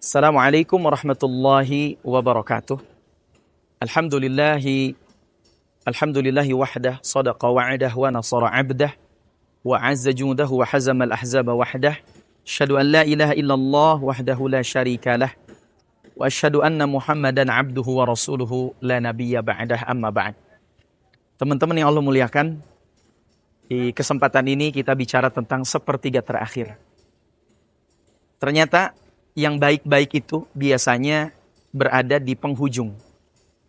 Assalamualaikum warahmatullahi wabarakatuh. Alhamdulillahi wahdah, sadaqa wa'adah wa nasara 'abdah wa 'azza jundahu wa hazama al-ahzaba wahdah. Asyhadu an la ilaha illallah wahdahu la syarika lah wa asyhadu anna Muhammadan 'abduhu wa rasuluhu la nabiyya ba'dah, amma ba'd. Teman-teman yang Allah muliakan, di kesempatan ini kita bicara tentang sepertiga terakhir. Ternyata yang baik-baik itu biasanya berada di penghujung.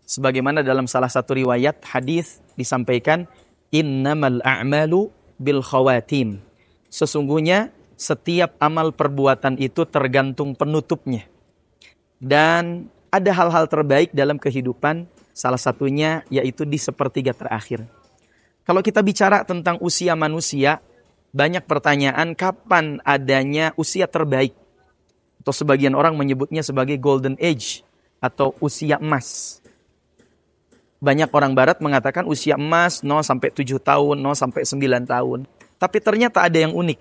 Sebagaimana dalam salah satu riwayat hadis disampaikan, innamal a'malu bil khawatim. Sesungguhnya setiap amal perbuatan itu tergantung penutupnya. Dan ada hal-hal terbaik dalam kehidupan, salah satunya yaitu di sepertiga terakhir. Kalau kita bicara tentang usia manusia, banyak pertanyaan kapan adanya usia terbaik. Atau sebagian orang menyebutnya sebagai golden age atau usia emas. Banyak orang barat mengatakan usia emas 0 sampai 7 tahun, 0 sampai 9 tahun. Tapi ternyata ada yang unik.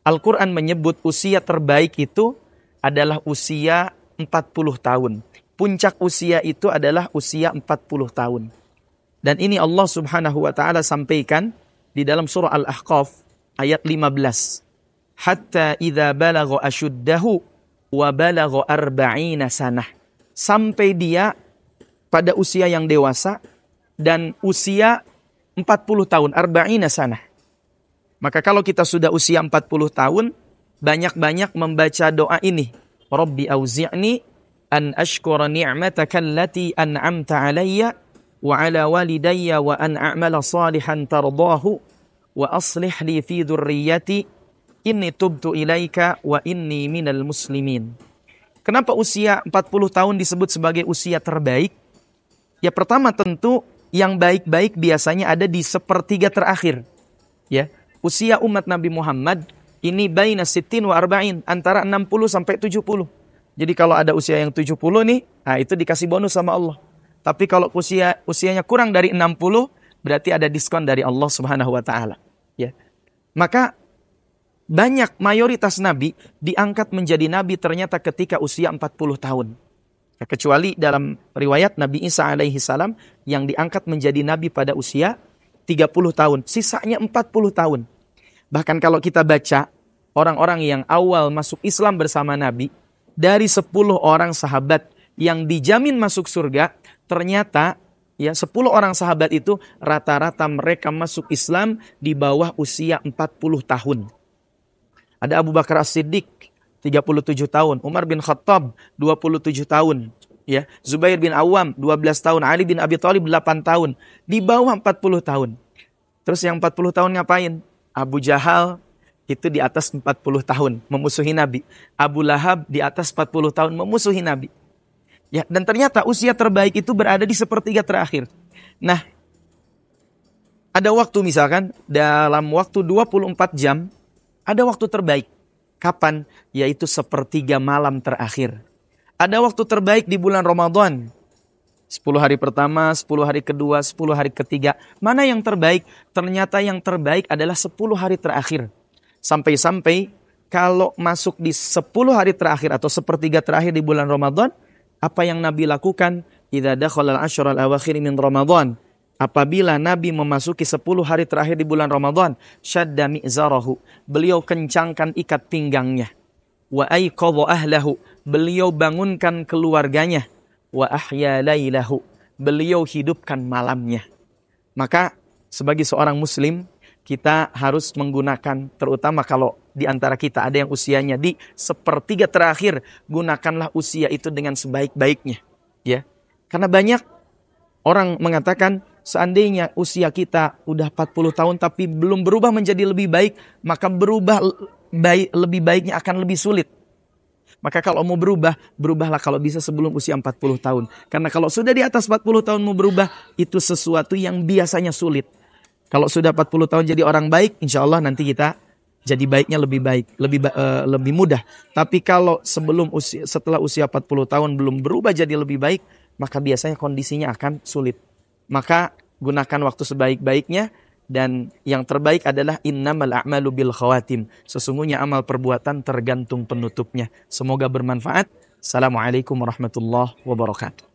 Al-Quran menyebut usia terbaik itu adalah usia 40 tahun. Puncak usia itu adalah usia 40 tahun. Dan ini Allah Subhanahu wa taala sampaikan di dalam surah Al-Ahqaf ayat 15. Hatta idza balagha ashuddahu wa balagha arba'ina sanah. Sampai dia pada usia yang dewasa dan usia 40 tahun, arba'ina sanah. Maka kalau kita sudah usia 40 tahun, banyak-banyak membaca doa ini. Rabbi auzi'ni an ashkura ni'mataka allati an'amta alayya wa ala walidayya wa an a'mala salihan tardahu wa aslih li fi dhurriyyati inni tubtu ilaika wa inni minal muslimin. Kenapa usia 40 tahun disebut sebagai usia terbaik? Ya pertama tentu yang baik-baik biasanya ada di sepertiga terakhir. Ya, usia umat Nabi Muhammad ini baina sittin wa arba'in, antara 60 sampai 70. Jadi kalau ada usia yang 70 nih, nah itu dikasih bonus sama Allah. Tapi kalau usianya kurang dari 60, berarti ada diskon dari Allah Subhanahu wa taala. Ya. Maka banyak mayoritas nabi diangkat menjadi nabi ternyata ketika usia 40 tahun. Ya, kecuali dalam riwayat Nabi Isa alaihi salam yang diangkat menjadi nabi pada usia 30 tahun. Sisanya 40 tahun. Bahkan kalau kita baca orang-orang yang awal masuk Islam bersama Nabi, dari 10 orang sahabat yang dijamin masuk surga, ternyata ya 10 orang sahabat itu rata-rata mereka masuk Islam di bawah usia 40 tahun. Ada Abu Bakar As-Siddiq 37 tahun, Umar bin Khattab 27 tahun, ya, Zubair bin Awam 12 tahun, Ali bin Abi Thalib 8 tahun, di bawah 40 tahun. Terus yang 40 tahun ngapain? Abu Jahal itu di atas 40 tahun memusuhi Nabi. Abu Lahab di atas 40 tahun memusuhi Nabi. Ya, dan ternyata usia terbaik itu berada di sepertiga terakhir. Nah, ada waktu misalkan dalam waktu 24 jam ada waktu terbaik. Kapan? Yaitu sepertiga malam terakhir. Ada waktu terbaik di bulan Ramadan. 10 hari pertama, 10 hari kedua, 10 hari ketiga. Mana yang terbaik? Ternyata yang terbaik adalah 10 hari terakhir. Sampai-sampai kalau masuk di 10 hari terakhir atau sepertiga terakhir di bulan Ramadan, apa yang Nabi lakukan? Idza dakhala al-ashr al-awakhir min Ramadan. Apabila Nabi memasuki 10 hari terakhir di bulan Ramadan, syadda mi'zarahu, beliau kencangkan ikat pinggangnya. Wa ayqadha ahlahu, beliau bangunkan keluarganya. Wa ahya lailahu, beliau hidupkan malamnya. Maka sebagai seorang muslim, kita harus menggunakan, terutama kalau di antara kita ada yang usianya di sepertiga terakhir, gunakanlah usia itu dengan sebaik-baiknya. Ya, karena banyak orang mengatakan, seandainya usia kita udah 40 tahun tapi belum berubah menjadi lebih baik, maka lebih baiknya akan lebih sulit. Maka kalau mau berubah, berubahlah kalau bisa sebelum usia 40 tahun. Karena kalau sudah di atas 40 tahun mau berubah, itu sesuatu yang biasanya sulit. Kalau sudah 40 tahun jadi orang baik, insya Allah nanti kita jadi baiknya lebih baik, lebih mudah. Tapi kalau setelah usia 40 tahun belum berubah jadi lebih baik, maka biasanya kondisinya akan sulit. Maka gunakan waktu sebaik-baiknya Dan yang terbaik adalah innamal a'malu bil khawatim. Sesungguhnya amal perbuatan tergantung penutupnya. Semoga bermanfaat. Assalamualaikum warahmatullahi wabarakatuh.